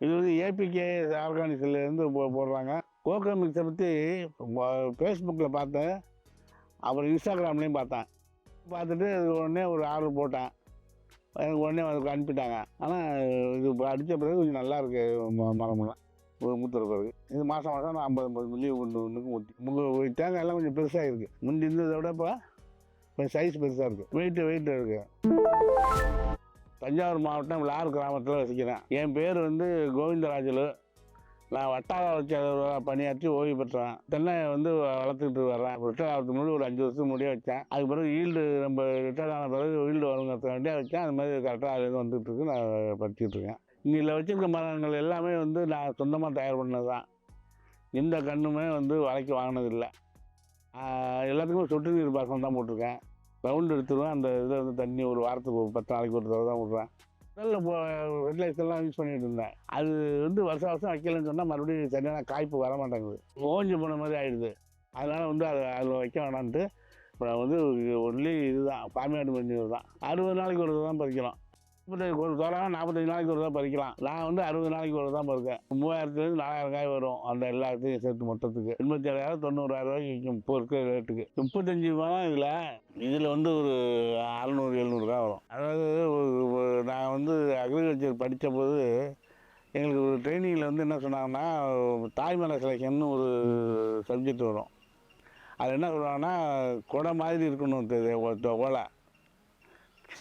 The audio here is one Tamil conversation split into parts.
இது வந்து ஏபிகே ஆர்கானிக்ஸ்லேருந்து போடுறாங்க. கோகோ மிக்ஸை பற்றி ஃபேஸ்புக்கில் பார்த்தேன், அப்புறம் இன்ஸ்டாகிராம்லேயும் பார்த்தேன். பார்த்துட்டு அது உடனே ஒரு ஆர்டர் போட்டேன். எனக்கு உடனே அதுக்கு அனுப்பிட்டாங்க. ஆனால் இது அடித்த பிறகு கொஞ்சம் நல்லா இருக்குது மரமெல்லாம் ஒரு மூத்துற பிறகு. இது மாதம் நான் 50 மில்லி ஒன்றுக்கு ஊற்றி தேங்காயெல்லாம் கொஞ்சம் பெருசாக இருக்குது. முந்தி இருந்ததை விட இப்போ கொஞ்சம் சைஸ் பெருசாக இருக்குது. வெயிட் இருக்குது. தஞ்சாவூர் மாவட்டம் விளார் கிராமத்தில் வசிக்கிறேன். என் பேர் வந்து கோவிந்தராஜலு. நான் வட்டார வளர்ச்சியாளராக பணியாற்றி ஓய்வு பெற்றேன். தென்னை வந்து வளர்த்துக்கிட்டு வரேன். ரிட்டையர் ஆகிறதுக்கு முன்னாடி ஒரு 5 வருஷத்துக்கு முன்னாடியே வச்சேன். அதுக்கு பிறகு ஈல்டு நம்ம ரிட்டையர் ஆன பிறகு ஈல்டு வருங்கிறதுக்கு வேண்டியாக வச்சேன். அது மாதிரி கரெக்டாக அதுலேருந்து வந்துட்டு இருக்கு. நான் படிச்சுட்டு இருக்கேன். இதில் வச்சுருக்க மரங்கள் எல்லாமே வந்து நான் சொந்தமாக தயார் பண்ணது தான். எந்த கன்றுமே வந்து விலைக்கு வாங்கினதில்லை. எல்லாத்துக்குமே சொட்டு நீர் பாசனம் தான் போட்டிருக்கேன். ரவுண்டு எடுத்துருவேன். அந்த இதை வந்து தண்ணி ஒரு வாரத்துக்கு ஒரு 10 நாளைக்கு ஒரு தடவை தான் விட்றேன். முதல்ல ஃபெர்டிலைசர்லாம் யூஸ் பண்ணிகிட்டு இருந்தேன். அது வந்து வருஷம் வைக்கலன்னு சொன்னால் மறுபடியும் சரியான காய்ப்பு வர மாட்டேங்குது. ஓஞ்சி போன மாதிரி ஆகிடுது. அதனால் வந்து அதில் வைக்க வேணான்ட்டு இப்போ வந்து ஒன்லி இதுதான் பாமியாடு மஞ்சள் தான். 60 நாளைக்கு ஒரு தான் பறிக்கலாம். ஒரு தோறாக 45 நாளைக்கு ஒரு தான் பறிக்கலாம். நான் வந்து 60 நாளைக்கு ஒரு தான் பறிக்கேன். 3000 4000 காய் வரும். அந்த எல்லாத்தையும் சேர்த்து மொத்தத்துக்கு 87,000 90,000 ரூபாய்க்கு விற்கும் இப்போ இருக்கிற ரேட்டுக்கு. 35 மரம் இதில் வந்து ஒரு 600-700 காய் வரும். அதாவது நான் வந்து அக்ரிகல்ச்சர் படித்த போது எங்களுக்கு ஒரு ட்ரைனிங்கில் வந்து என்ன சொன்னாங்கன்னா, தாய்மர செலெக்ஷன் ஒரு சப்ஜெக்ட் வரும். அது என்ன சொல்லுவாங்கன்னா, கொடை மாதிரி இருக்கணும், ஓலை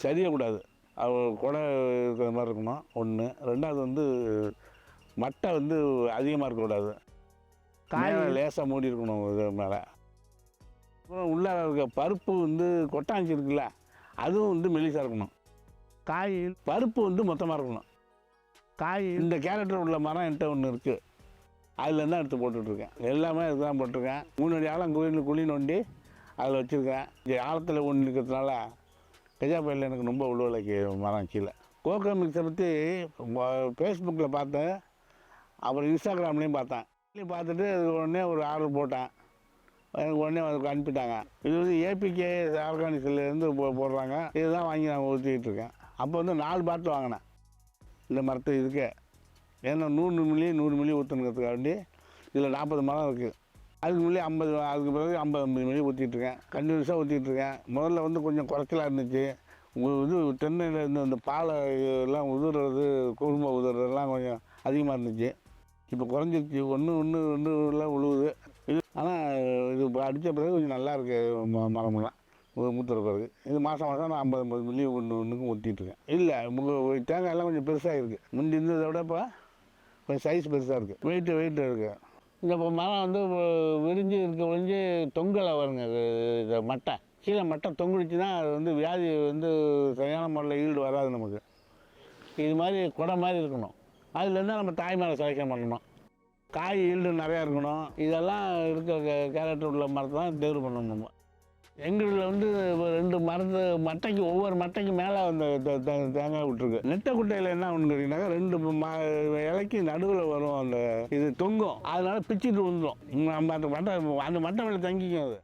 சரியக்கூடாது. அது கொடை இருக்கிற மாதிரி இருக்கணும் ஒன்று. ரெண்டாவது வந்து மட்டை வந்து அதிகமாக இருக்கக்கூடாது. காய் லேசாக மூடி இருக்கணும் இது மேலே. அப்புறம் உள்ளே இருக்க பருப்பு வந்து கொட்டாஞ்சி இருக்குல்ல, அதுவும் வந்து மெலிசாக இருக்கணும். பருப்பு வந்து மொத்தமாக இருக்கணும். இந்த கேரக்டர் உள்ள மரம் என்கிட்ட ஒன்று இருக்குது. அதில் தான் எடுத்து போட்டுட்ருக்கேன். எல்லாமே இதுதான் போட்டிருக்கேன். 3 அடி ஆழம் குழி நோண்டி அதில் வச்சுருக்கேன். இங்கே ஆழத்தில் ஒன்று இருக்கிறதுனால கஜாப்பையில் எனக்கு ரொம்ப உழுவலைக்கு மரம் கீழே. கோகோ மிக்ஸை பற்றி ஃபேஸ்புக்கில் பார்த்தேன், அப்புறம் இன்ஸ்டாகிராம்லேயும் பார்த்தேன். பார்த்துட்டு அது உடனே ஒரு ஆர்டர் போட்டேன். எனக்கு உடனே அதுக்கு அனுப்பிட்டாங்க. இது வந்து ஏபிகே ஆர்கானிக்ஸ்லேருந்து போடுறாங்க. இதுதான் வாங்கி நான் ஊற்றிக்கிட்டு இருக்கேன். அப்போ வந்து 4 பாட்டில் வாங்கினேன் இந்த மரத்தை இதுக்கே. ஏன்னா 100 மில்லி ஊற்றணுங்கிறதுக்காக வேண்டி இதில் 40 மரம் இருக்குது. அதுக்கு முன்னாடி 50, அதுக்கு பிறகு 50 மில்லி ஊற்றிட்டுருக்கேன். கண்டினியூஸாக ஊற்றிட்டுருக்கேன். முதல்ல வந்து கொஞ்சம் குறைச்சலாக இருந்துச்சு. இது தென்னையில் இருந்து அந்த பாலை எல்லாம் உதுறது, குடும்பம் உதுறதெல்லாம் கொஞ்சம் அதிகமாக இருந்துச்சு. இப்போ குறைஞ்சிருச்சு. ஒன்று எல்லாம் உழுவுது இது. ஆனால் இது அடித்த பிறகு கொஞ்சம் நல்லா இருக்குது மரமெல்லாம் மூத்துற பிறகு. இது மாதம் நான் 50 மில்லி ஒன்றுக்கும் ஊற்றிட்டுருக்கேன். இல்லை தேங்காயெல்லாம் கொஞ்சம் பெருசாக இருக்குது. முந்தி இருந்ததை விட இப்போ கொஞ்சம் சைஸ் பெருசாக இருக்குது. வெயிட் இருக்குது. இந்த மரம் வந்து விரிஞ்சு தொங்கலை வருங்க. இது மட்டை கீழே மட்டை தொங்குடுச்சுன்னா அது வந்து வியாதி வந்து சரியான முறையில் ஈல்டு வராது நமக்கு. இது மாதிரி குடை மாதிரி இருக்கணும். அதுலேருந்து நம்ம தாய்மரம் செலெக்ஷன் பண்ணணும். காய் ஈல்டு நிறையா இருக்கணும். இதெல்லாம் இருக்கிற கேரக்டர் உள்ள மரத்தை தான் தேர்வு பண்ணணும் நம்ம. எங்களில் வந்து 2 மட்டைக்கு ஒவ்வொரு மட்டைக்கு மேலே அந்த தேங்காய் விட்டுருக்கு. நெட்டை குட்டையில் என்ன ஒன்று கேட்டிங்கன்னாக்கா 2 இலைக்கு நடுவில் வரும் அந்த இது தொங்கும். அதனால பிச்சுட்டு விழுந்துடும். நம்ம அந்த மட்டை மேலே தங்கிக்கும் அது.